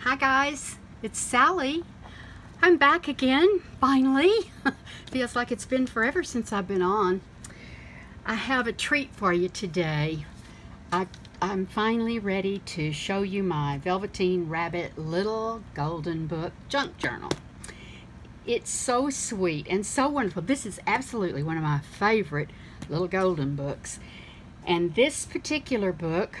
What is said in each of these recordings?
Hi guys, it's Sally. I'm back again, finally. Feels like it's been forever since I've been on. I have a treat for you today. I'm finally ready to show you my Velveteen Rabbit Little Golden Book Junk Journal. It's so sweet and so wonderful. This is absolutely one of my favorite little golden books. And this particular book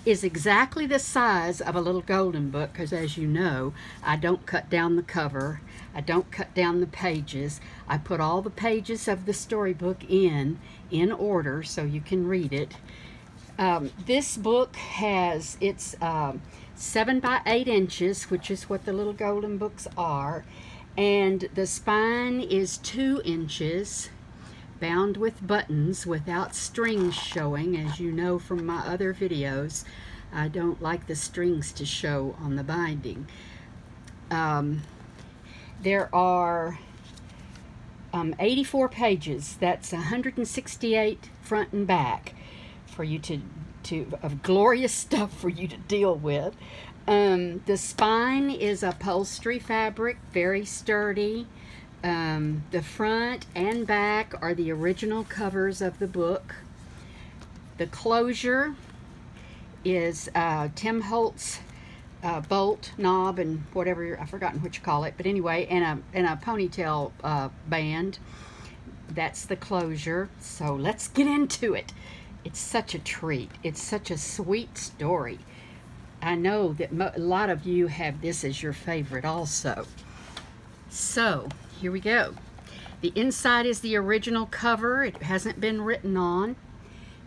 is exactly the size of a little golden book, because as you know, I don't cut down the cover, I don't cut down the pages. I put all the pages of the storybook in order so you can read it. This book has, it's 7 by 8 inches, which is what the little golden books are, and the spine is 2 inches, bound with buttons without strings showing. As you know from my other videos, I don't like the strings to show on the binding. There are 84 pages. That's 168 front and back for you of glorious stuff for you to deal with. The spine is upholstery fabric, very sturdy. The front and back are the original covers of the book. The closure is Tim Holtz bolt, knob, and whatever, I've forgotten what you call it, but anyway, and a ponytail band. That's the closure. So let's get into it. It's such a treat. It's such a sweet story. I know that a lot of you have this as your favorite also. So here we go. The inside is the original cover. It hasn't been written on.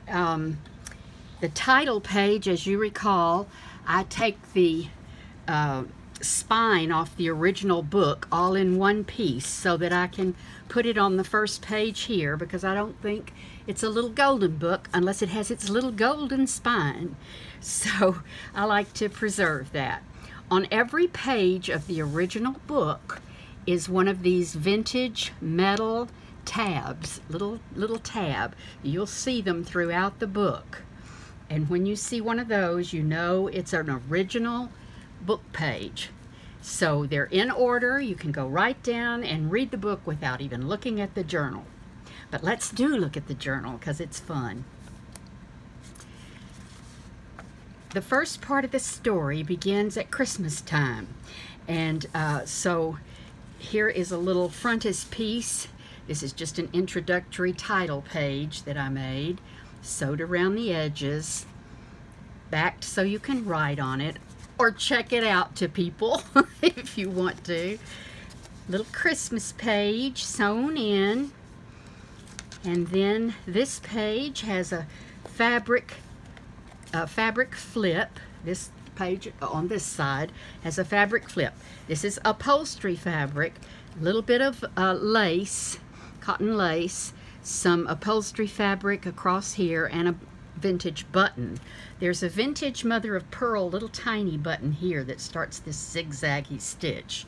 The title page, as you recall, I take the spine off the original book all in one piece so that I can put it on the first page here, because I don't think it's a little golden book unless it has its little golden spine. So I like to preserve that. On every page of the original book is one of these vintage metal tabs, little tab. You'll see them throughout the book. And when you see one of those, you know it's an original book page. So they're in order. You can go right down and read the book without even looking at the journal. But let's look at the journal because it's fun. The first part of the story begins at Christmas time. And so here is a little frontispiece. This is just an introductory title page that I made, sewed around the edges, backed so you can write on it or check it out to people if you want to. Little Christmas page sewn in, and then this page has a fabric flip. This page on this side has a fabric flip. This is upholstery fabric, a little bit of lace, cotton lace, some upholstery fabric across here, and a vintage button. There's a vintage mother of pearl little tiny button here that starts this zigzaggy stitch.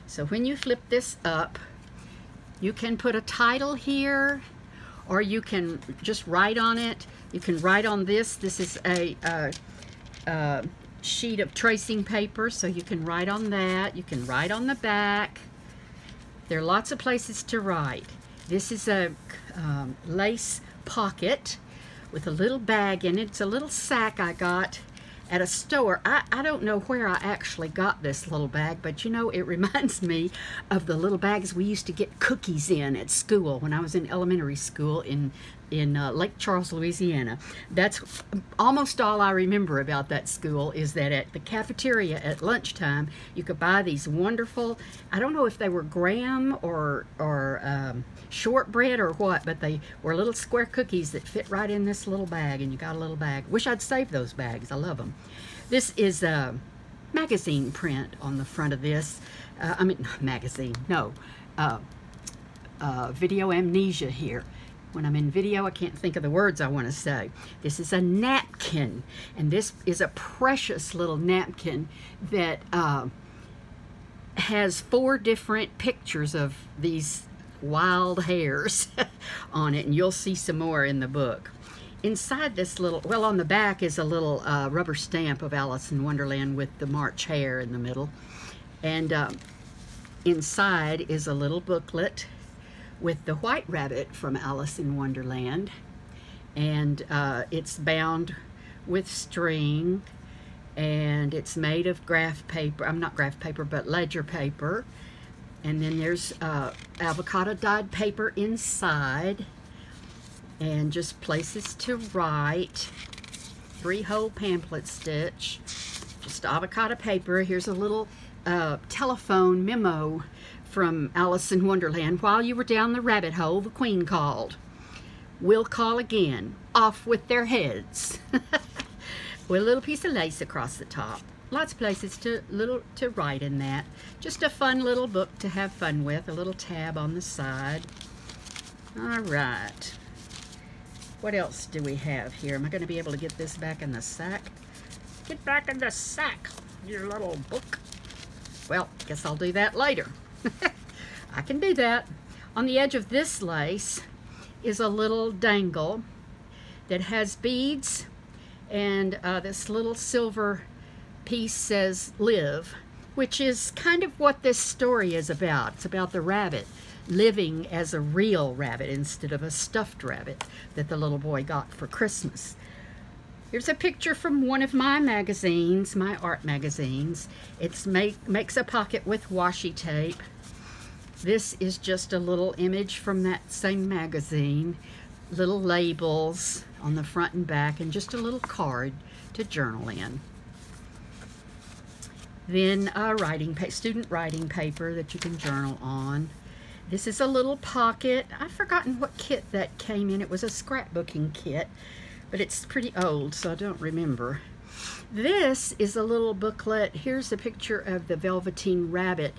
So when you flip this up, you can put a title here, or you can just write on it. You can write on this. This is a sheet of tracing paper, so you can write on that. You can write on the back. There are lots of places to write. This is a lace pocket with a little bag in it. It's a little sack I got at a store. I don't know where I actually got this little bag, but you know, it reminds me of the little bags we used to get cookies in at school when I was in elementary school in Lake Charles, Louisiana. That's almost all I remember about that school, is that at the cafeteria at lunchtime you could buy these wonderful, I don't know if they were graham or shortbread or what, but they were little square cookies that fit right in this little bag, and you got a little bag. Wish I'd saved those bags. I love them. This is a magazine print on the front of this. I mean, not magazine, no. Video amnesia here. When I'm in video, I can't think of the words I want to say. This is a napkin, and this is a precious little napkin that has 4 different pictures of these wild hares on it, and you'll see some more in the book. inside this little, well, on the back is a little rubber stamp of Alice in Wonderland with the March Hare in the middle. And inside is a little booklet with the White Rabbit from Alice in Wonderland. And it's bound with string, and it's made of graph paper, not graph paper, but ledger paper. And then there's avocado dyed paper inside, and just places to write. 3-hole pamphlet stitch, just avocado paper. Here's a little telephone memo from Alice in Wonderland. While you were down the rabbit hole, the Queen called. We'll call again. Off with their heads. With a little piece of lace across the top. Lots of places to write in that. Just a fun little book to have fun with. A little tab on the side. All right. What else do we have here? Am I going to be able to get this back in the sack? Get back in the sack, your little book. Well, guess I'll do that later. I can do that. On the edge of this lace is a little dangle that has beads, and this little silver piece says live, which is kind of what this story is about. It's about the rabbit living as a real rabbit instead of a stuffed rabbit that the little boy got for Christmas. Here's a picture from one of my magazines, my art magazines. It makes a pocket with washi tape. This is just a little image from that same magazine. Little labels on the front and back, and just a little card to journal in. Then student writing paper that you can journal on. This is a little pocket. I've forgotten what kit that came in. It was a scrapbooking kit, but it's pretty old, so I don't remember. This is a little booklet. Here's a picture of the Velveteen Rabbit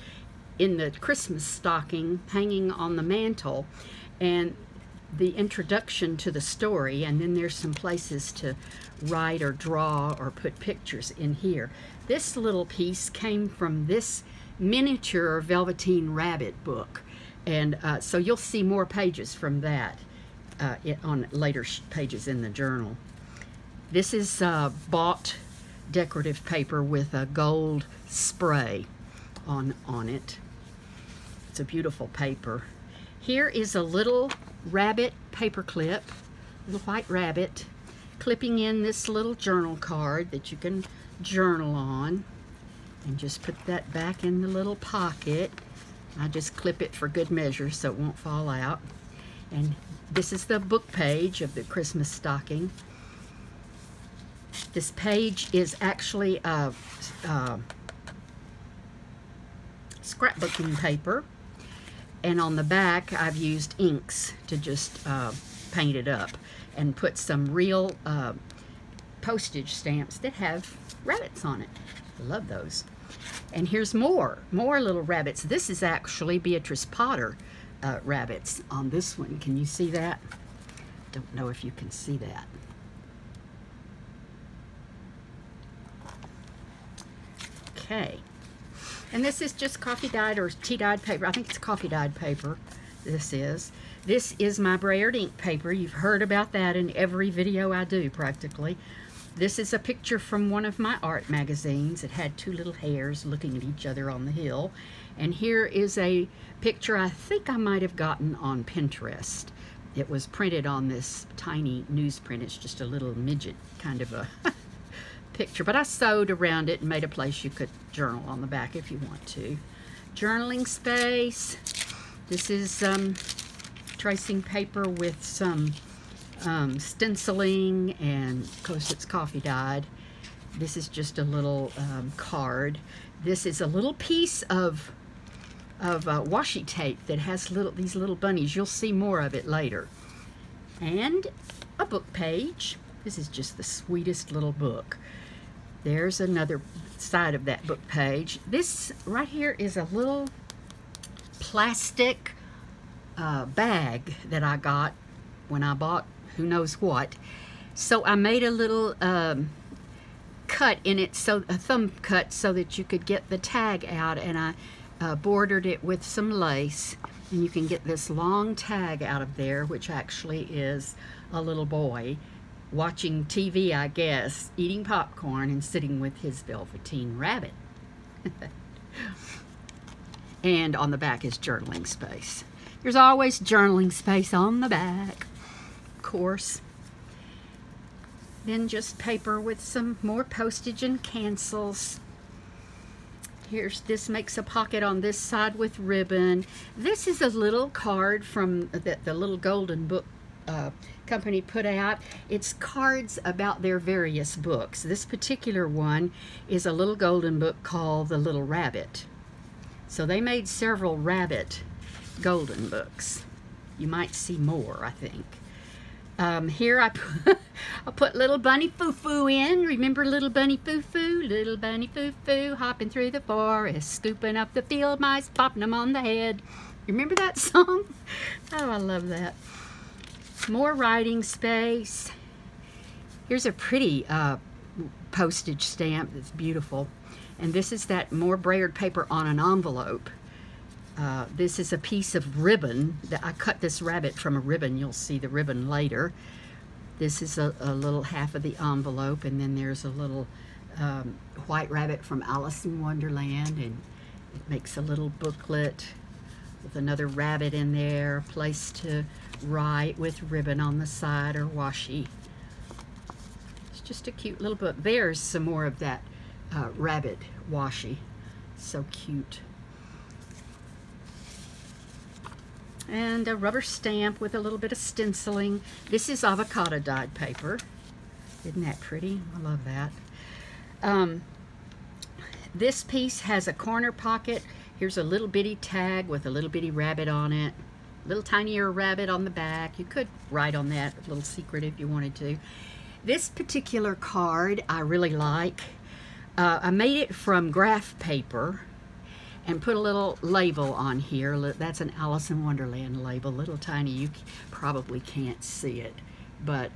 in the Christmas stocking hanging on the mantle, and the introduction to the story, and then there's some places to write or draw or put pictures in here. This little piece came from this miniature Velveteen Rabbit book, and so you'll see more pages from that on later pages in the journal. This is bought decorative paper with a gold spray on it. It's a beautiful paper. Here is a little rabbit paper clip, the white rabbit, clipping in this little journal card that you can journal on, and just put that back in the little pocket. I just clip it for good measure so it won't fall out. And this is the book page of the Christmas stocking. This page is actually scrapbooking paper, and on the back I've used inks to just paint it up and put some real postage stamps that have rabbits on it. I love those. And here's more little rabbits. This is actually Beatrice Potter rabbits on this one. Can you see that? Don't know if you can see that. Okay. And this is just coffee dyed or tea dyed paper. I think it's coffee dyed paper. This is my Braillard ink paper. You've heard about that in every video I do practically. This is a picture from one of my art magazines. It had two little hares looking at each other on the hill. And here is a picture I think I might have gotten on Pinterest. It was printed on this tiny newsprint. It's just a little midget kind of a picture, but I sewed around it and made a place you could journal on the back if you want to. Journaling space. This is tracing paper with some stenciling, and of course it's coffee dyed. This is just a little card. This is a little piece of washi tape that has these little bunnies. You'll see more of it later. And a book page. This is just the sweetest little book. There's another side of that book page. This right here is a little plastic bag that I got when I bought who knows what. So I made a little cut in it, so a thumb cut, so that you could get the tag out, and I bordered it with some lace, and you can get this long tag out of there, which actually is a little boy watching TV, I guess, eating popcorn and sitting with his Velveteen Rabbit. And on the back is journaling space. There's always journaling space on the back, of course. Then just paper with some more postage and cancels. This makes a pocket on this side with ribbon. This is a little card from that the Little Golden Book company put out. It's cards about their various books. This particular one is a little golden book called The Little Rabbit. So they made several rabbit golden books. You might see more, I think. Here I put Little Bunny Foo-Foo in. Remember Little Bunny Foo-Foo? Little Bunny Foo-Foo hopping through the forest, scooping up the field mice, popping them on the head. You remember that song? Oh, I love that. More writing space. Here's a pretty postage stamp that's beautiful. And this is that more Braillard paper on an envelope. This is a piece of ribbon. I cut this rabbit from a ribbon. You'll see the ribbon later. This is a little half of the envelope, and then there's a little white rabbit from Alice in Wonderland, and it makes a little booklet with another rabbit in there, a place to write with ribbon on the side or washi. It's just a cute little book. There's some more of that rabbit washi. So cute. And a rubber stamp with a little bit of stenciling. This is avocado dyed paper. Isn't that pretty? I love that. This piece has a corner pocket. Here's a little bitty tag with a little bitty rabbit on it. Little tinier rabbit on the back. You could write on that, a little secret if you wanted to. This particular card I really like. I made it from graph paper and put a little label on here. That's an Alice in Wonderland label, little tiny. You probably can't see it, but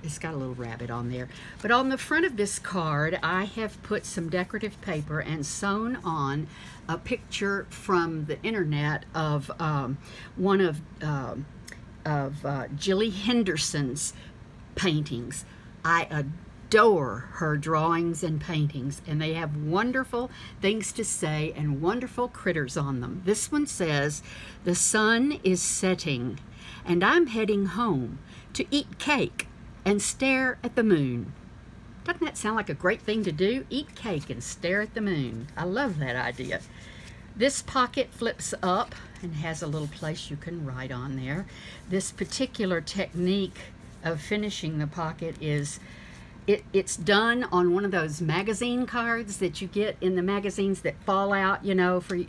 it's got a little rabbit on there. But on the front of this card, I have put some decorative paper and sewn on a picture from the internet of one of Jilly Henderson's paintings. I adore her drawings and paintings, and they have wonderful things to say and wonderful critters on them. This one says, "The sun is setting, and I'm heading home to eat cake and stare at the moon." Doesn't that sound like a great thing to do? Eat cake and stare at the moon. I love that idea. This pocket flips up and has a little place you can write on there. This particular technique of finishing the pocket is it's done on one of those magazine cards that you get in the magazines that fall out, you know, for you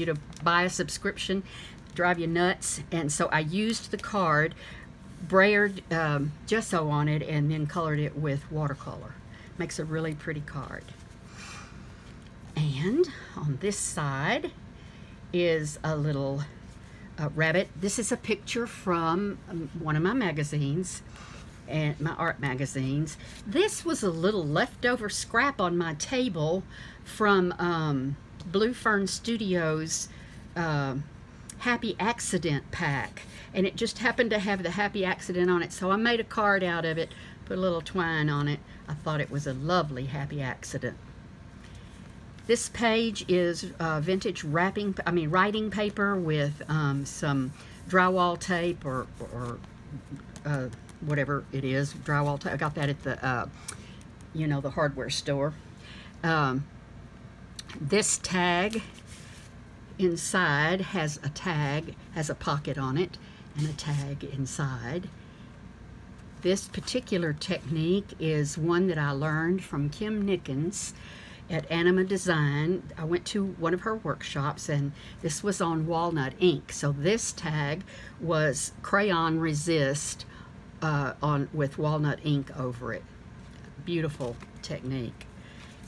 to buy a subscription, drive you nuts. And so I used the card, Braillard gesso on it, and then colored it with watercolor. Makes a really pretty card. And on this side is a little rabbit. This is a picture from one of my magazines, and my art magazines. This was a little leftover scrap on my table from Blue Fern Studios Happy Accident pack, and it just happened to have the Happy Accident on it, so I made a card out of it, put a little twine on it. I thought it was a lovely Happy Accident. This page is vintage writing paper with some drywall tape or whatever it is, drywall tape. I got that at the, you know, the hardware store. This tag inside has a pocket on it, and a tag inside. This particular technique is one that I learned from Kim Nickens at Anima Design. I went to one of her workshops, and this was on walnut ink. So this tag was crayon resist with walnut ink over it. Beautiful technique.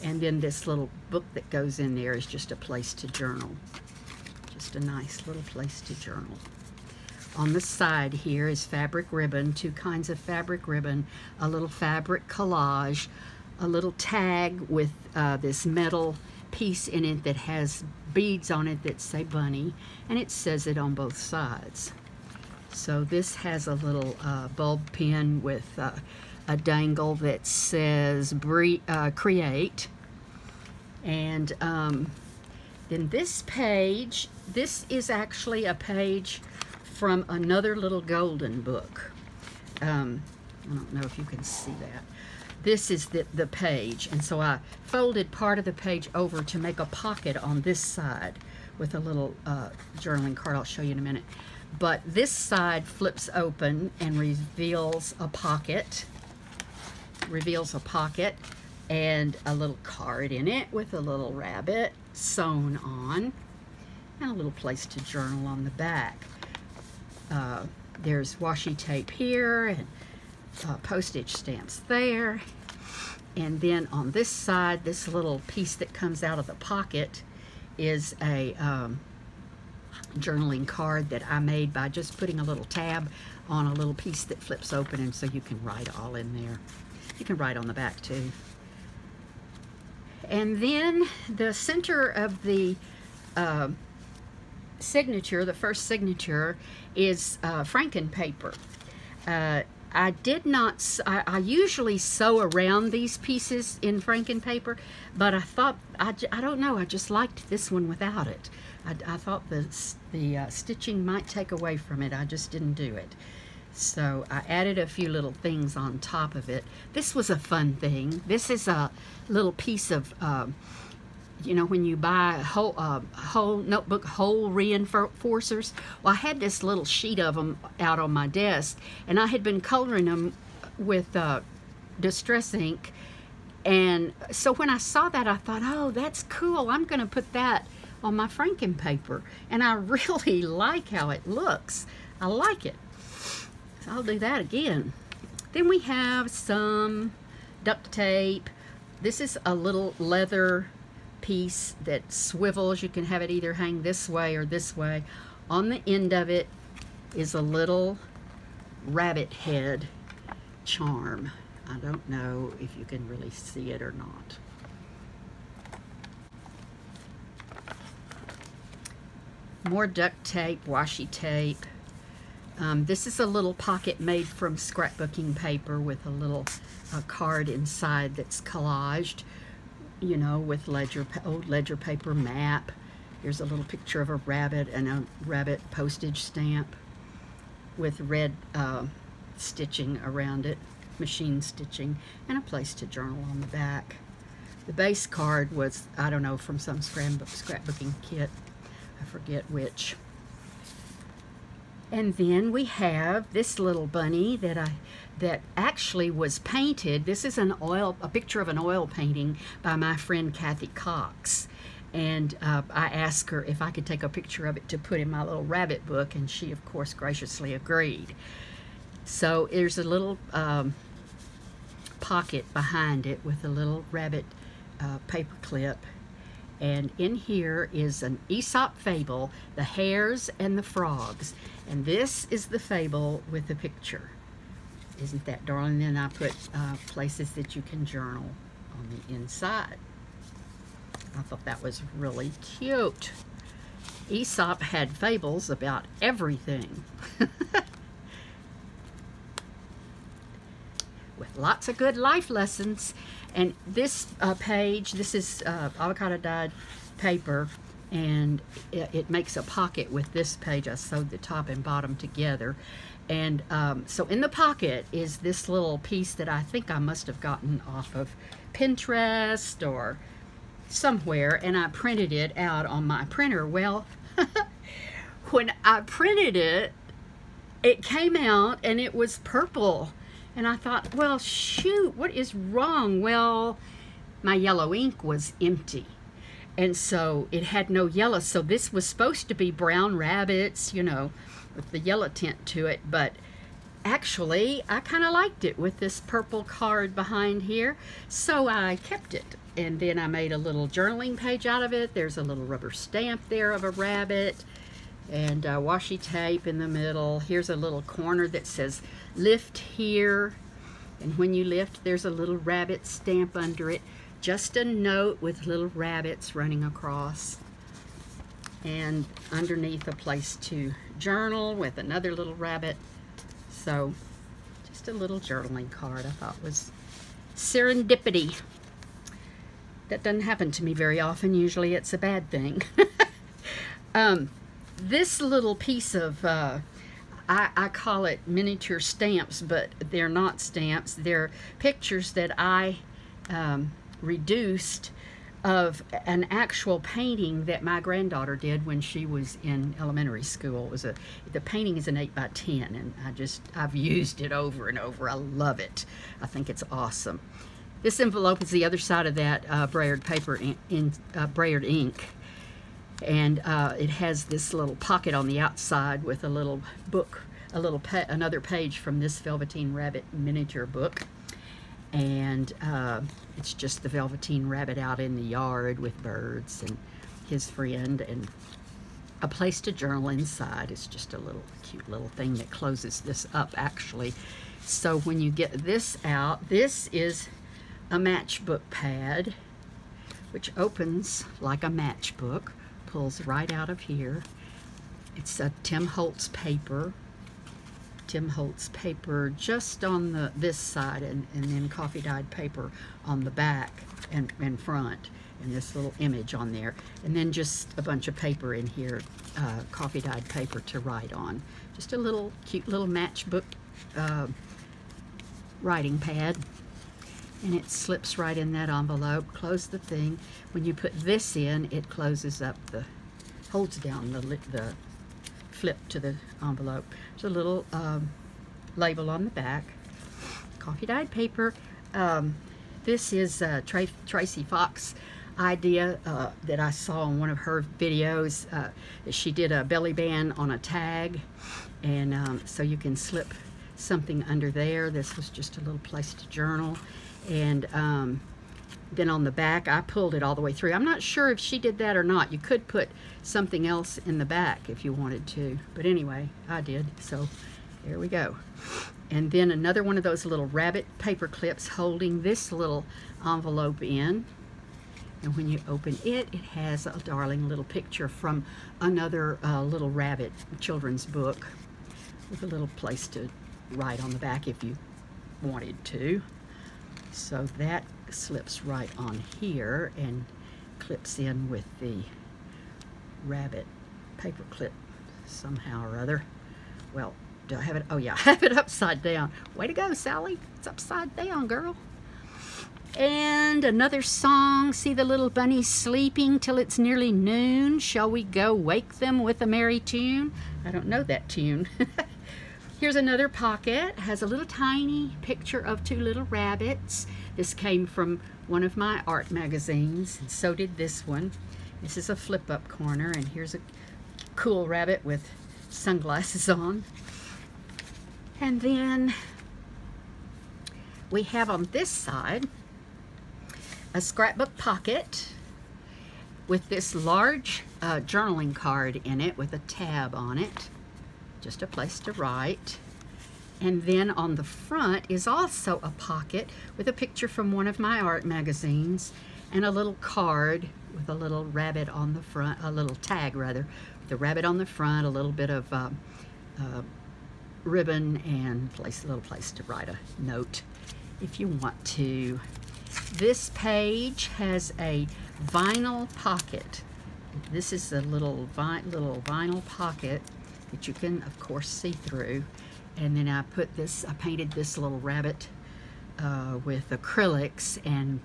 And then this little book that goes in there is just a place to journal. Just a nice little place to journal. On the side here is fabric ribbon, two kinds of fabric ribbon, a little fabric collage, a little tag with this metal piece in it that has beads on it that say bunny, and it says it on both sides. So this has a little bulb pin with a dangle that says create. And then this page, this is actually a page from another little golden book. I don't know if you can see that. This is the page, and so I folded part of the page over to make a pocket on this side with a little journaling card. I'll show you in a minute. But this side flips open and reveals a pocket. And a little card in it with a little rabbit sewn on, and a little place to journal on the back. There's washi tape here, and postage stamps there. And then on this side, this little piece that comes out of the pocket is a journaling card that I made by just putting a little tab on a little piece that flips open, and so you can write all in there. You can write on the back too. And then the center of the signature, the first signature, is Franken paper. I did not, I usually sew around these pieces in Franken paper, but I thought, I don't know, I just liked this one without it. I thought the stitching might take away from it. I just didn't do it. So I added a few little things on top of it. This was a fun thing. This is a little piece of, you know, when you buy whole notebook, whole reinforcers. Well, I had this little sheet of them out on my desk, and I had been coloring them with Distress ink. And so when I saw that, I thought, oh, that's cool. I'm going to put that on my Franken paper. And I really like how it looks. I like it. So I'll do that again. Then we have some duct tape. This is a little leather piece that swivels. You can have it either hang this way or this way. On the end of it is a little rabbit head charm. I don't know if you can really see it or not. More duct tape, washi tape. This is a little pocket made from scrapbooking paper with a little card inside that's collaged, you know, with old ledger paper map. Here's a little picture of a rabbit and a rabbit postage stamp with red stitching around it, machine stitching, and a place to journal on the back. The base card was, I don't know, from some scrapbooking kit. I forget which. And then we have this little bunny that actually was painted. This is a picture of an oil painting by my friend Kathy Cox. And I asked her if I could take a picture of it to put in my little rabbit book, and she, of course, graciously agreed. So there's a little pocket behind it with a little rabbit paper clip. And in here is an Aesop fable, The Hares and the Frogs. And this is the fable with the picture. Isn't that darling? Then I put places that you can journal on the inside. I thought that was really cute. Aesop had fables about everything. With lots of good life lessons. And this page, this is avocado dyed paper, and it makes a pocket with this page. I sewed the top and bottom together. And so in the pocket is this little piece that I think I must have gotten off of Pinterest or somewhere, and I printed it out on my printer. Well, when I printed it, it came out and it was purple. And I thought, well, shoot, what is wrong? Well, my yellow ink was empty. And so it had no yellow. So this was supposed to be brown rabbits, you know, with the yellow tint to it. But actually, I kind of liked it with this purple card behind here. So I kept it. And then I made a little journaling page out of it. There's a little rubber stamp there of a rabbit. And washi tape in the middle. Here's a little corner that says lift here, and when you lift there's a little rabbit stamp under it, just a note with little rabbits running across. and underneath a place to journal with another little rabbit. So just a little journaling card I thought was serendipity. That doesn't happen to me very often. Usually it's a bad thing. This little piece of, I call it miniature stamps, but they're not stamps. They're pictures that I reduced of an actual painting that my granddaughter did when she was in elementary school. It was the painting is an 8x10, and I've used it over and over. I love it. I think it's awesome. This envelope is the other side of that Braillard paper in Braillard ink, and it has this little pocket on the outside with a little book, another page from this Velveteen Rabbit miniature book. And it's just the Velveteen Rabbit out in the yard with birds and his friend, and a place to journal inside. It's just a little cute little thing that closes this up, actually. So when you get this out, this is a matchbook pad, which opens like a matchbook, pulls right out of here. It's a Tim Holtz paper. Tim Holtz paper just on this side, and then coffee dyed paper on the back and front, and this little image on there, and then just a bunch of paper in here, coffee dyed paper to write on. Just a little cute little matchbook writing pad, and it slips right in that envelope. Close the thing. When you put this in, it closes up holds down the flip to the envelope. There's a little label on the back. Coffee dyed paper. This is Tracy Fox idea that I saw on one of her videos. She did a belly band on a tag, and so you can slip something under there. This was just a little place to journal, and then on the back I pulled it all the way through. I'm not sure if she did that or not. You could put something else in the back if you wanted to, but anyway, I did, so there we go. And then another one of those little rabbit paper clips holding this little envelope in, and when you open it, it has a darling little picture from another little rabbit children's book with a little place to write on the back if you wanted to. So that slips right on here and clips in with the rabbit paper clip somehow or other. Well, do I have it? Oh yeah, I have it upside down. Way to go, Sally. It's upside down, girl. And another song. See the little bunnies sleeping till it's nearly noon. Shall we go wake them with a merry tune? I don't know that tune. Here's another pocket. Has a little tiny picture of two little rabbits. This came from one of my art magazines, and so did this one. This is a flip-up corner, and here's a cool rabbit with sunglasses on. And then we have on this side a scrapbook pocket with this large journaling card in it with a tab on it. Just a place to write. And then on the front is also a pocket with a picture from one of my art magazines and a little card with a little rabbit on the front, a little tag rather, with a rabbit on the front, a little bit of ribbon, and a little place to write a note if you want to. This page has a vinyl pocket. This is a little vinyl pocket that you can, of course, see through. And then I painted this little rabbit with acrylics and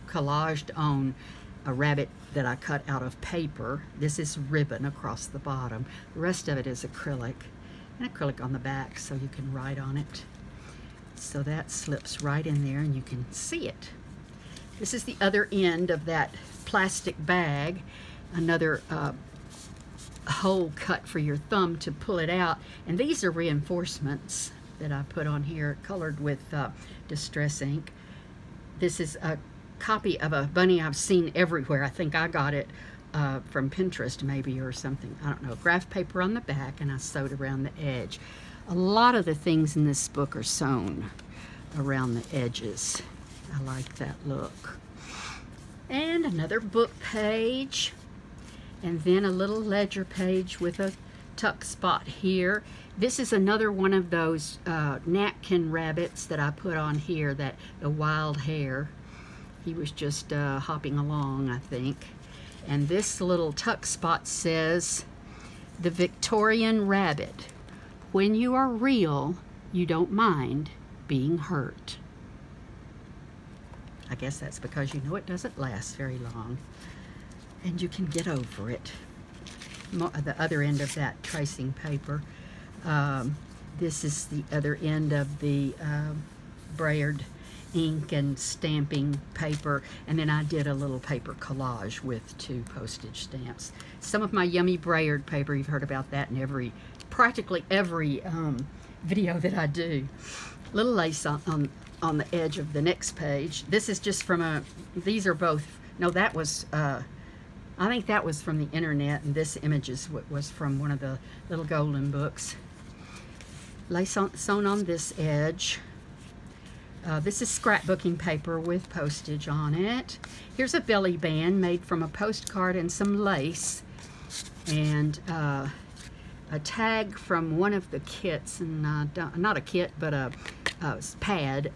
collaged on a rabbit that I cut out of paper. This is ribbon across the bottom. The rest of it is acrylic, and acrylic on the back so you can write on it. So that slips right in there and you can see it. This is the other end of that plastic bag. Another hole cut for your thumb to pull it out, and these are reinforcements that I put on here, colored with distress ink. This is a copy of a bunny I've seen everywhere. I think I got it from Pinterest maybe or something. I don't know. Graph paper on the back, and I sewed around the edge. A lot of the things in this book are sewn around the edges. I like that look. And another book page. And then a little ledger page with a tuck spot here. This is another one of those napkin rabbits that I put on here, that the wild hare. He was just hopping along, I think. And this little tuck spot says, "The Victorian Rabbit. When you are real, you don't mind being hurt." I guess that's because you know it doesn't last very long, and you can get over it. The other end of that tracing paper. This is the other end of the Braillard ink and stamping paper, and then I did a little paper collage with 2 postage stamps. Some of my yummy Braillard paper, you've heard about that in practically every video that I do. Little lace on the edge of the next page. This is just from these are both, no, that was, I think that was from the internet, and this image was from one of the little golden books. Lace sewn on this edge. This is scrapbooking paper with postage on it. Here's a belly band made from a postcard and some lace, and a tag from one of the kits, and not a kit, but a pad,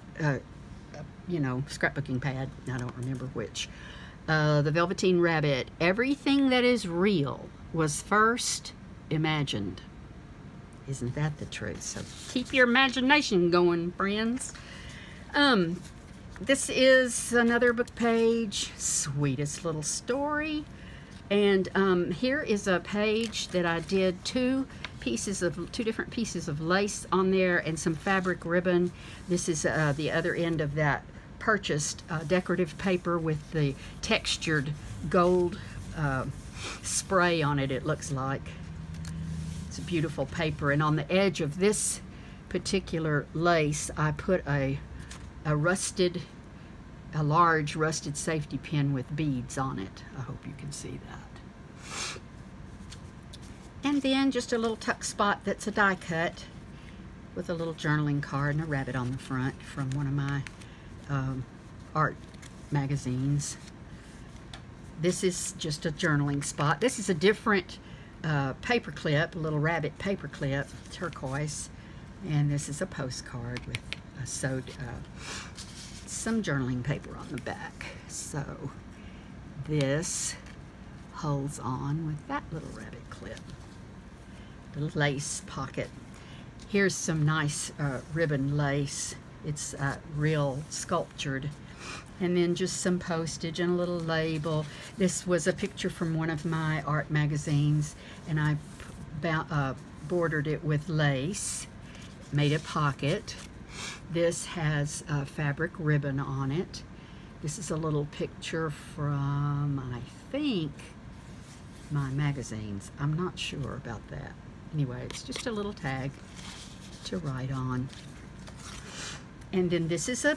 you know, scrapbooking pad, I don't remember which. The Velveteen Rabbit. Everything that is real was first imagined. Isn't that the truth? So keep your imagination going, friends. This is another book page. Sweetest little story. And here is a page that I did two different pieces of lace on there and some fabric ribbon. This is the other end of that purchased decorative paper with the textured gold spray on it, it looks like. It's a beautiful paper, and on the edge of this particular lace I put a large rusted safety pin with beads on it. I hope you can see that. And then just a little tuck spot that's a die cut with a little journaling card and a rabbit on the front from one of my art magazines. This is just a journaling spot. This is a different paper clip, a little rabbit paper clip, turquoise, and this is a postcard with sewed some journaling paper on the back. So this holds on with that little rabbit clip. Little lace pocket. Here's some nice ribbon lace. It's real sculptured. And then just some postage and a little label. This was a picture from one of my art magazines, and I bordered it with lace, made a pocket. This has fabric ribbon on it. This is a little picture from, I think, my magazines. I'm not sure about that. Anyway, it's just a little tag to write on. And then this is a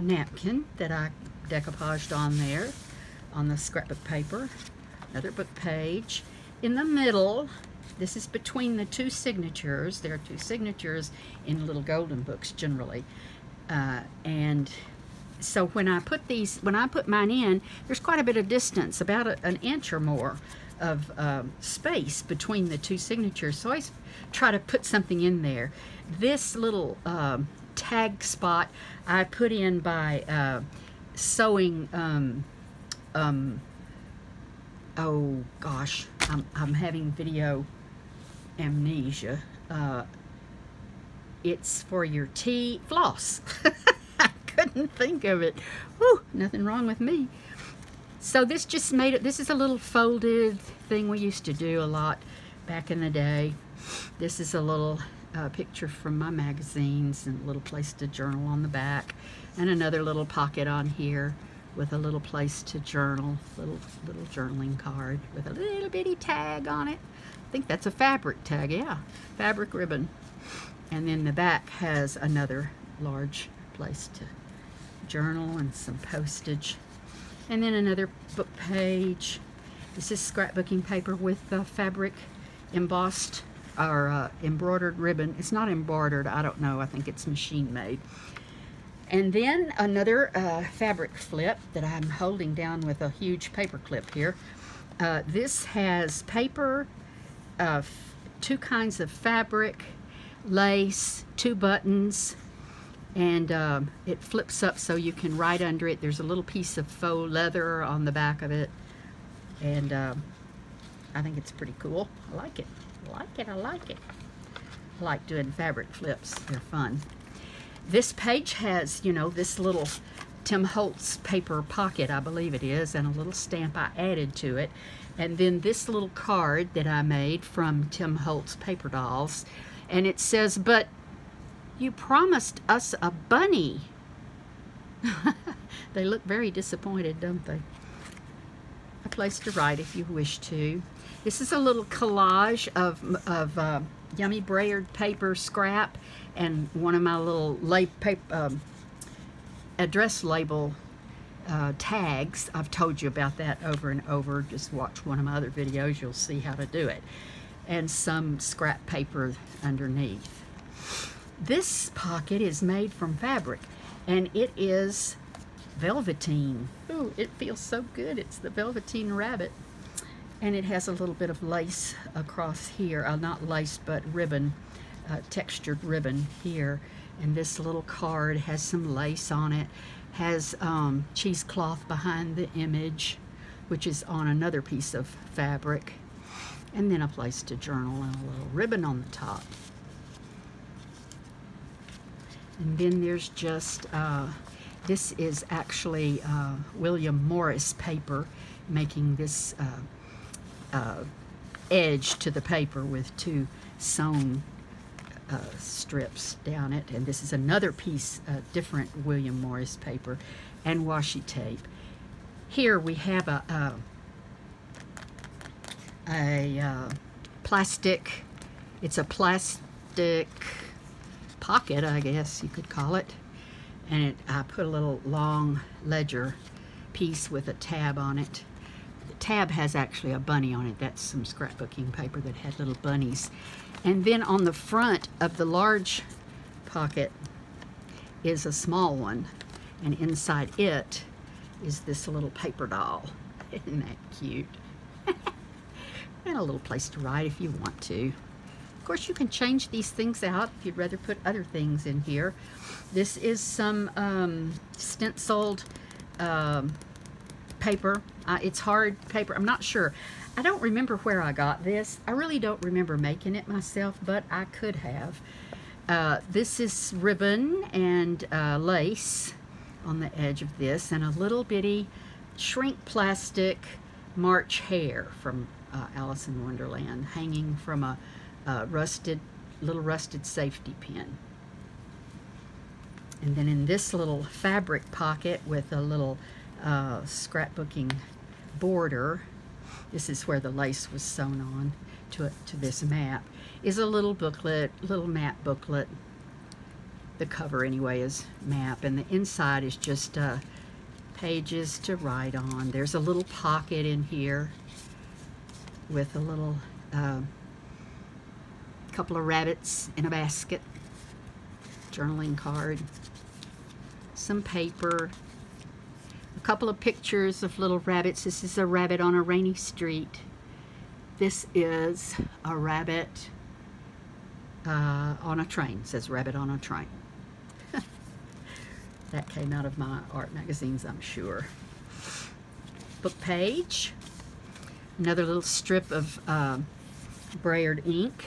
napkin that I decoupaged on there on the scrapbook paper. Another book page. In the middle, this is between the two signatures. There are two signatures in little golden books generally. And so when I put mine in, there's quite a bit of distance, about an inch or more of space between the two signatures. So I try to put something in there. This little tag spot I put in by sewing, oh gosh, I'm having video amnesia. It's for your floss. I couldn't think of it. Whew, nothing wrong with me. So this just made it, this is a little folded thing we used to do a lot back in the day. This is a little picture from my magazines and a little place to journal on the back, and another little pocket on here with a little place to journal, little journaling card with a little bitty tag on it. I think that's a fabric tag, yeah, fabric ribbon. And then the back has another large place to journal and some postage. And then another book page. This is scrapbooking paper with fabric embossed or embroidered ribbon. It's not embroidered, I don't know, I think it's machine made. And then another fabric flip that I'm holding down with a huge paper clip here. This has paper, two kinds of fabric, lace, two buttons, and it flips up so you can write under it. There's a little piece of faux leather on the back of it, and I think it's pretty cool. I like it. I like it. I like it. I like doing fabric flips. They're fun. This page has, you know, this little Tim Holtz paper pocket, I believe it is, and a little stamp I added to it. And then this little card that I made from Tim Holtz Paper Dolls. And it says, "But you promised us a bunny." They look very disappointed, don't they? A place to write if you wish to. This is a little collage of Yummy Braillard paper scrap and one of my little address label tags. I've told you about that over and over. Just watch one of my other videos, you'll see how to do it. And some scrap paper underneath. This pocket is made from fabric, and it is velveteen. Ooh, it feels so good. It's the Velveteen Rabbit. And it has a little bit of lace across here. Not lace, but ribbon, textured ribbon here. And this little card has some lace on it. Has cheesecloth behind the image, which is on another piece of fabric. And then a place to journal and a little ribbon on the top. And then there's just, this is actually William Morris paper, making this edge to the paper with two sewn strips down it. And this is another piece, different William Morris paper, and washi tape. Here we have a plastic, it's a plastic pocket, I guess you could call it. And I put a little long ledger piece with a tab on it. The tab has actually a bunny on it. That's some scrapbooking paper that had little bunnies. And then on the front of the large pocket is a small one. And inside it is this little paper doll. Isn't that cute? And a little place to write if you want to. Of course, you can change these things out if you'd rather put other things in here. This is some stenciled paper. It's hard paper. I'm not sure. I don't remember where I got this. I really don't remember making it myself, but I could have. This is ribbon and lace on the edge of this, and a little bitty shrink plastic March hare from Alice in Wonderland, hanging from a little rusted safety pin. And then in this little fabric pocket with a little scrapbooking border, this is where the lace was sewn on to this map, is a little booklet, little map booklet. The cover anyway is map, and the inside is just pages to write on. There's a little pocket in here with a little couple of rabbits in a basket, journaling card, some paper, a couple of pictures of little rabbits. This is a rabbit on a rainy street. This is a rabbit on a train. It says rabbit on a train. That came out of my art magazines, I'm sure. Book page. Another little strip of Braillard ink,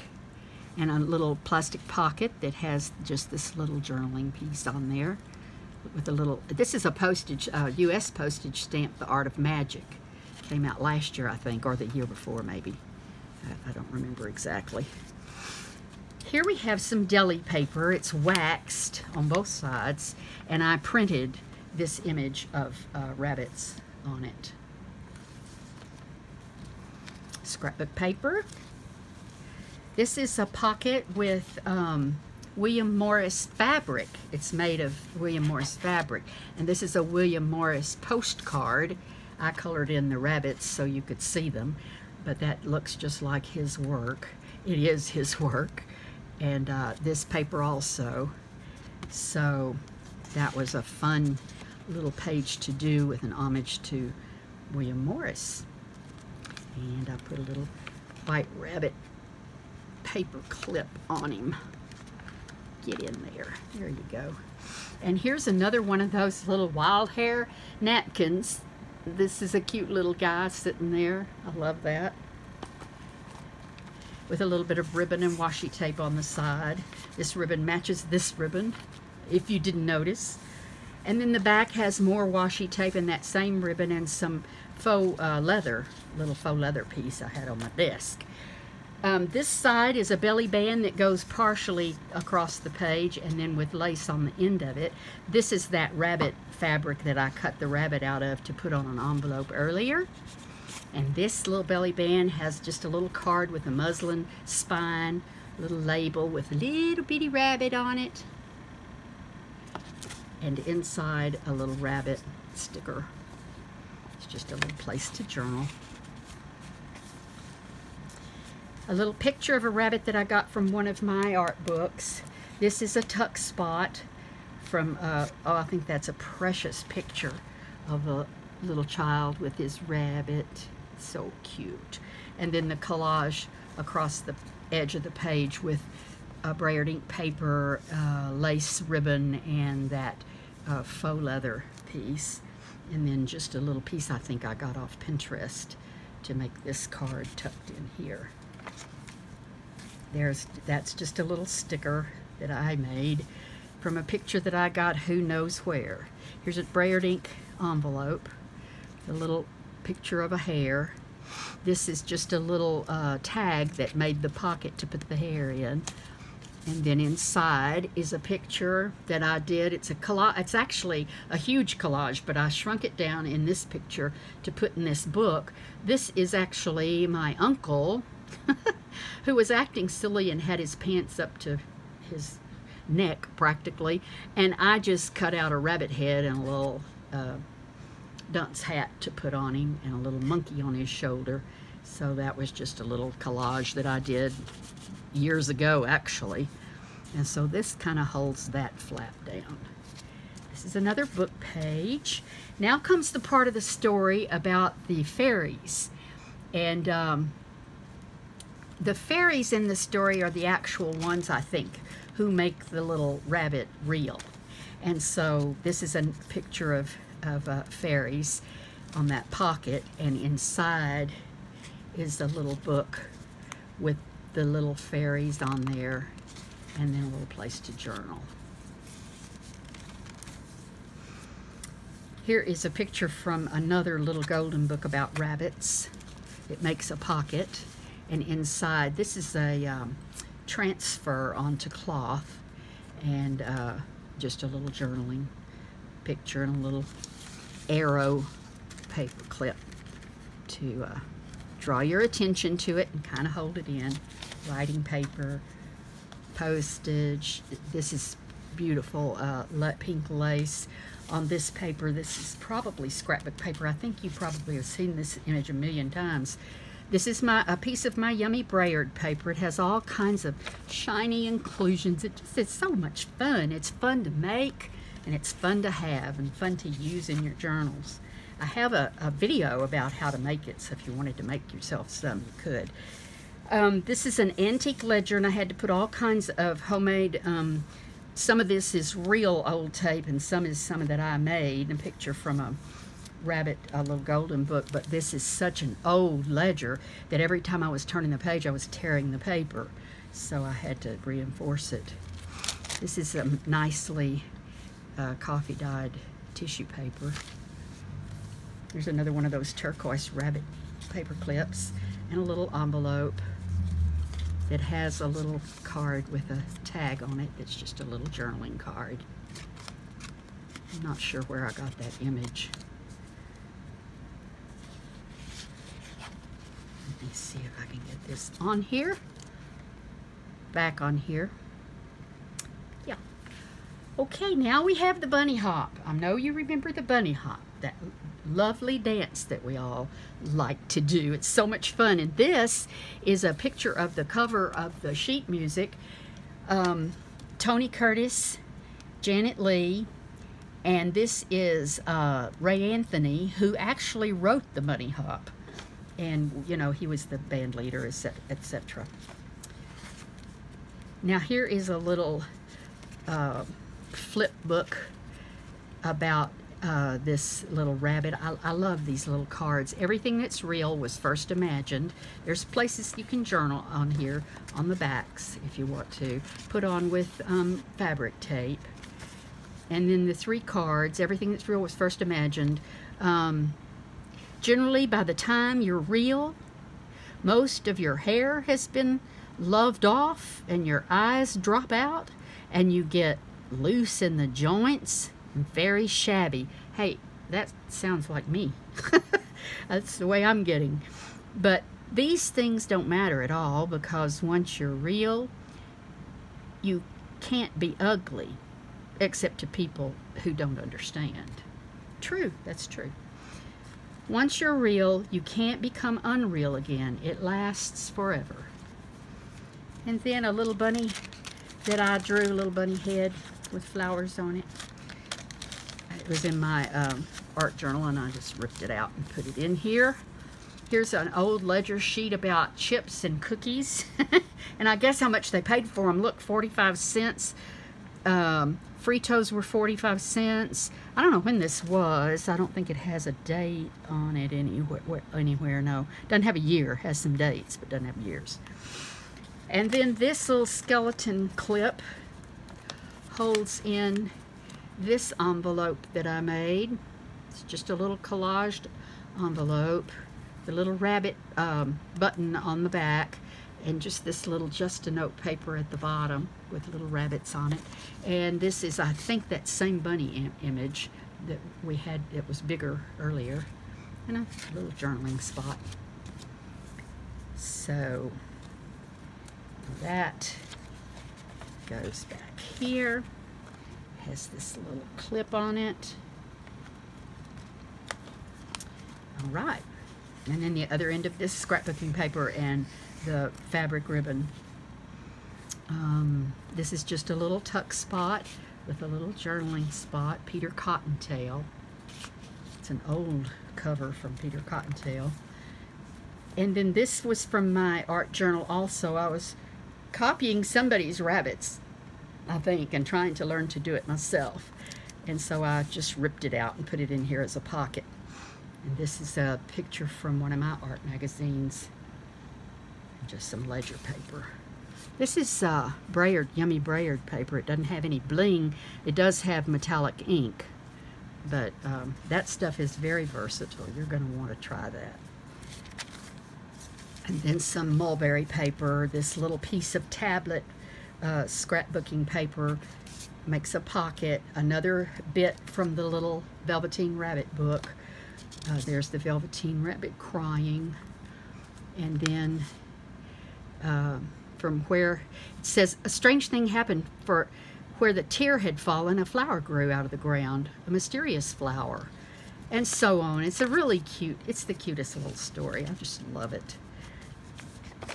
and a little plastic pocket that has just this little journaling piece on there with a little, this is a postage, U.S. postage stamp, The Art of Magic. Came out last year, I think, or the year before maybe. I don't remember exactly. Here we have some deli paper. It's waxed on both sides, and I printed this image of rabbits on it. Scrapbook paper. This is a pocket with William Morris fabric. It's made of William Morris fabric, and this is a William Morris postcard. I colored in the rabbits so you could see them, but that looks just like his work. It is his work, and this paper also. So that was a fun little page to do with an homage to William Morris. And I put a little white rabbit paper clip on him. Get in there. There you go. And here's another one of those little wild hair napkins. This is a cute little guy sitting there. I love that. With a little bit of ribbon and washi tape on the side. This ribbon matches this ribbon, if you didn't notice. And then the back has more washi tape and that same ribbon and some faux leather, little faux leather piece I had on my desk. This side is a belly band that goes partially across the page and then with lace on the end of it. This is that rabbit fabric that I cut the rabbit out of to put on an envelope earlier. And this little belly band has just a little card with a muslin spine, little label with a little bitty rabbit on it. And inside a little rabbit sticker. It's just a little place to journal. A little picture of a rabbit that I got from one of my art books. This is a tuck spot from, oh, I think that's a precious picture of a little child with his rabbit. So cute. And then the collage across the edge of the page with Braillard ink paper, lace ribbon, and that faux leather piece. And then just a little piece I think I got off Pinterest to make this card tucked in here. That's just a little sticker that I made from a picture that I got who knows where. Here's a Braillard ink envelope, a little picture of a hare. This is just a little tag that made the pocket to put the hair in. And then inside is a picture that I did. It's a collage. It's actually a huge collage, but I shrunk it down in this picture to put in this book. This is actually my uncle who was acting silly and had his pants up to his neck practically, and I just cut out a rabbit head and a little dunce hat to put on him and a little monkey on his shoulder. So that was just a little collage that I did years ago actually. And so this kind of holds that flap down. This is another book page. Now comes the part of the story about the fairies. And the fairies in the story are the actual ones, I think, who make the little rabbit real. And so this is a picture of fairies on that pocket, and inside is a little book with the little fairies on there, and then a little place to journal. Here is a picture from another little golden book about rabbits. It makes a pocket, and inside, this is a transfer onto cloth, and just a little journaling picture and a little arrow paper clip to draw your attention to it and kind of hold it in. Writing paper, postage. This is beautiful pink lace on this paper. This is probably scrapbook paper. I think you probably have seen this image a million times. This is a piece of my Yummy Braillard paper. It has all kinds of shiny inclusions. It's so much fun. It's fun to make, and it's fun to have, and fun to use in your journals. I have a video about how to make it, so if you wanted to make yourself some, you could. This is an antique ledger, and I had to put all kinds of homemade, some of this is real old tape, and some is some that I made, a picture from a rabbit, a little golden book, but this is such an old ledger that every time I was turning the page, I was tearing the paper, so I had to reinforce it. This is a nicely coffee dyed tissue paper. There's another one of those turquoise rabbit paper clips, and a little envelope that has a little card with a tag on it. It's just a little journaling card. I'm not sure where I got that image. Let me see if I can get this on here. Back on here. Yeah. Okay, now we have the bunny hop. I know you remember the bunny hop, that lovely dance that we all like to do. It's so much fun. And this is a picture of the cover of the sheet music. Tony Curtis, Janet Leigh, and this is Ray Anthony, who actually wrote the bunny hop. And, you know, he was the band leader, etc. Now here is a little flip book about this little rabbit. I love these little cards. Everything that's real was first imagined. There's places you can journal on here, on the backs, if you want to. Put on with fabric tape. And then the 3 cards, everything that's real was first imagined. Generally, by the time you're real, most of your hair has been loved off and your eyes drop out and you get loose in the joints and very shabby. Hey, that sounds like me. That's the way I'm getting. But these things don't matter at all, because once you're real, you can't be ugly, except to people who don't understand. True, that's true. Once you're real, you can't become unreal again. It lasts forever. And then a little bunny that I drew, a little bunny head with flowers on it. It was in my art journal, and I just ripped it out and put it in here. Here's an old ledger sheet about chips and cookies. And I guess how much they paid for them. Look, 45 cents. Fritos were 45 cents. I don't know when this was. I don't think it has a date on it anywhere. No, doesn't have a year. Has some dates, but doesn't have years. And then this little skeleton clip holds in this envelope that I made. It's just a little collaged envelope. The little rabbit button on the back, and just this little Just a Note paper at the bottom with little rabbits on it. And this is, I think, that same bunny image that we had. It was bigger earlier, and a little journaling spot. So that goes back here. Has this little clip on it. All right. And then the other end of this scrapbooking paper and the fabric ribbon. This is just a little tuck spot with a little journaling spot. Peter Cottontail. It's an old cover from Peter Cottontail. And then this was from my art journal also. I was copying somebody's rabbits, I think, and trying to learn to do it myself. And so I just ripped it out and put it in here as a pocket. And this is a picture from one of my art magazines. Just some ledger paper. This is Braillard, Yummy Braillard paper. It doesn't have any bling. It does have metallic ink. But that stuff is very versatile. You're going to want to try that. And then some mulberry paper. This little piece of tablet scrapbooking paper makes a pocket. Another bit from the little Velveteen Rabbit book. There's the Velveteen Rabbit crying. And then from where it says, a strange thing happened, for where the tear had fallen, a flower grew out of the ground, a mysterious flower, and so on. It's a really cute, it's the cutest little story. I just love it.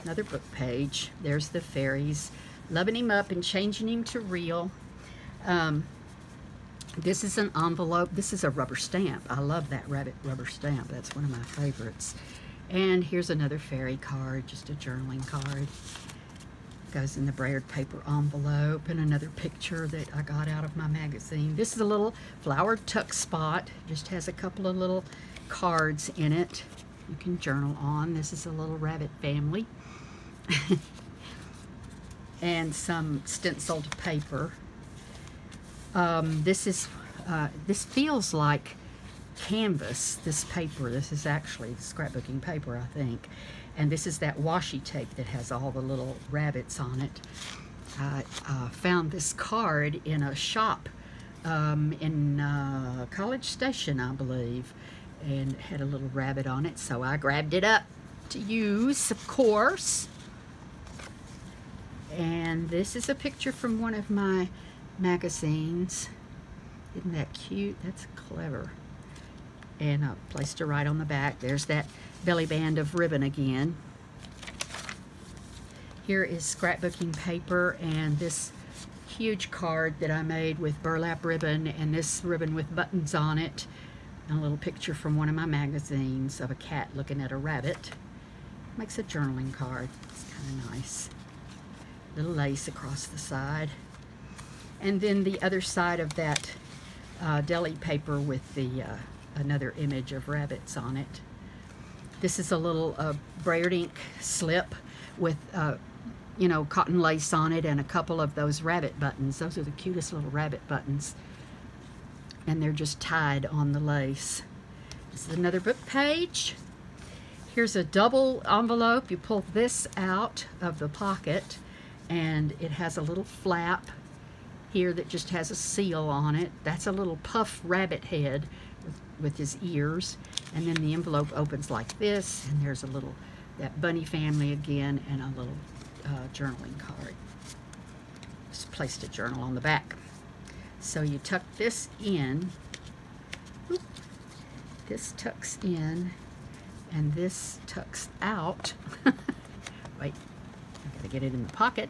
Another book page. There's the fairies loving him up and changing him to real. This is an envelope. This is a rubber stamp. I love that rabbit rubber stamp. That's one of my favorites. And here's another fairy card, just a journaling card. Goes in the Braillard paper envelope, and another picture that I got out of my magazine. This is a little flower tuck spot. Just has a couple of little cards in it you can journal on. This is a little rabbit family. And some stenciled paper. This feels like canvas, this paper. This is actually scrapbooking paper, I think. And this is that washi tape that has all the little rabbits on it. I found this card in a shop in College Station, I believe, and it had a little rabbit on it, so I grabbed it up to use, of course. And this is a picture from one of my magazines. Isn't that cute? That's clever. And a place to write on the back. There's that belly band of ribbon again. Here is scrapbooking paper and this huge card that I made with burlap ribbon, and this ribbon with buttons on it. And a little picture from one of my magazines of a cat looking at a rabbit. Makes a journaling card. It's kind of nice. Little lace across the side. And then the other side of that deli paper with the another image of rabbits on it. This is a little Braille ink slip with you know, cotton lace on it and a couple of those rabbit buttons. Those are the cutest little rabbit buttons. And they're just tied on the lace. This is another book page. Here's a double envelope. You pull this out of the pocket and it has a little flap here that just has a seal on it. That's a little puff rabbit head with his ears. And then the envelope opens like this, and there's a little, that bunny family again, and a little journaling card. Just placed a journal on the back. So you tuck this in. Oop. This tucks in, and this tucks out. Wait, I gotta get it in the pocket.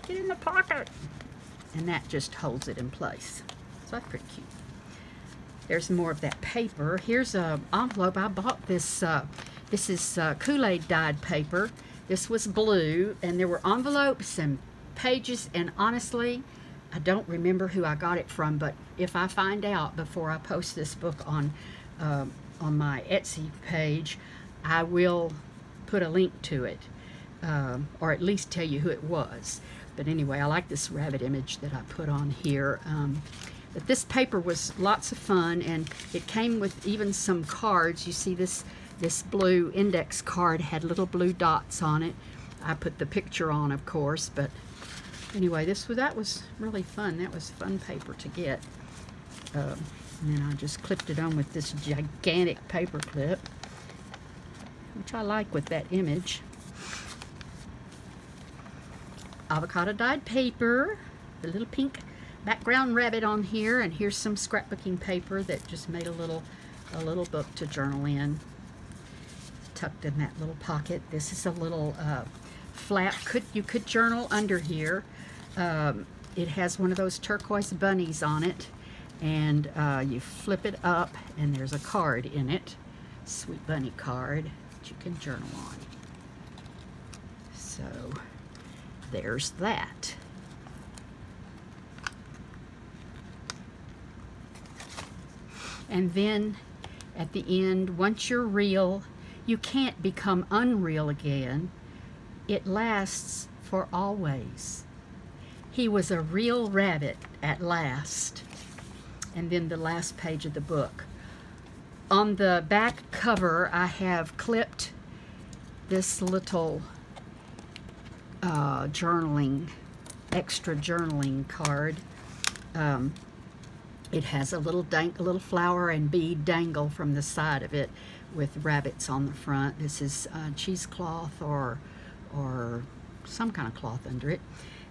Get in the pocket! And that just holds it in place. So that's pretty cute. There's more of that paper. Here's an envelope. I bought this. This is Kool-Aid dyed paper. This was blue, and there were envelopes and pages, and honestly, I don't remember who I got it from, but if I find out before I post this book on my Etsy page, I will put a link to it, or at least tell you who it was. But anyway, I like this rabbit image that I put on here. But this paper was lots of fun, and it came with even some cards. You see this blue index card had little blue dots on it. I put the picture on, of course, but anyway, that was really fun. That was fun paper to get. And then I just clipped it on with this gigantic paper clip, which I like with that image. Avocado dyed paper, the little pink background rabbit on here, and here's some scrapbooking paper that just made a little book to journal in, tucked in that little pocket. This is a little flap. You could journal under here. It has one of those turquoise bunnies on it, and you flip it up, and there's a card in it, Sweet Bunny card that you can journal on. So there's that. And then at the end, once you're real, you can't become unreal again. It lasts for always. He was a real rabbit at last. And then the last page of the book. On the back cover, I have clipped this little extra journaling card. It has a little flower and bead dangle from the side of it with rabbits on the front. This is cheesecloth or some kind of cloth under it.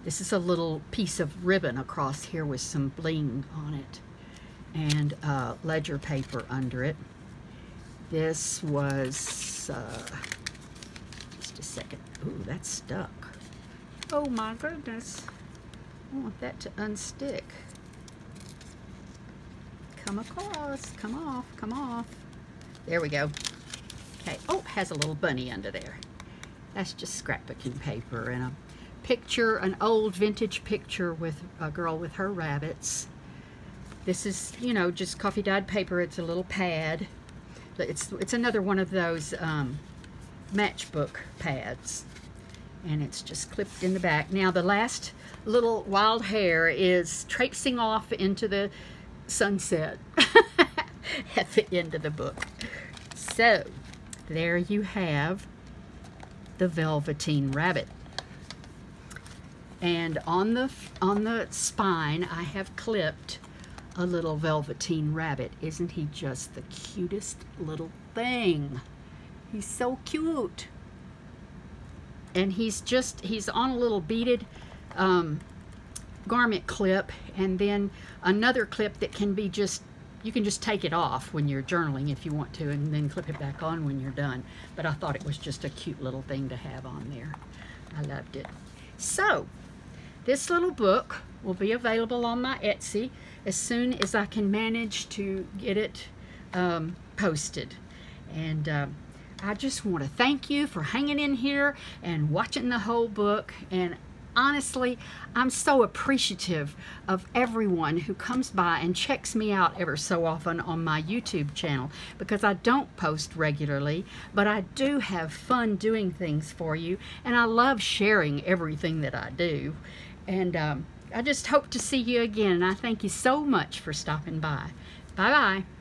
This is a little piece of ribbon across here with some bling on it, and ledger paper under it. This was, just a second. Ooh, that's stuck. Oh my goodness. I want that to unstick. Come across, come off, come off. There we go. Okay, oh, has a little bunny under there. That's just scrapbooking paper and a picture, an old vintage picture with a girl with her rabbits. This is, you know, just coffee dyed paper. It's a little pad. It's another one of those matchbook pads, and it's just clipped in the back. Now the last little wild hair is traipsing off into the sunset at the end of the book. So there you have the Velveteen Rabbit, and on the spine I have clipped a little Velveteen Rabbit. Isn't he just the cutest little thing? He's so cute. And he's on a little beaded garment clip, and then another clip that can be you can just take it off when you're journaling if you want to, and then clip it back on when you're done. But I thought it was just a cute little thing to have on there. I loved it. So this little book will be available on my Etsy as soon as I can manage to get it posted. And I just want to thank you for hanging in here and watching the whole book. And honestly, I'm so appreciative of everyone who comes by and checks me out ever so often on my YouTube channel, because I don't post regularly, but I do have fun doing things for you, and I love sharing everything that I do. And I just hope to see you again, and I thank you so much for stopping by. Bye-bye.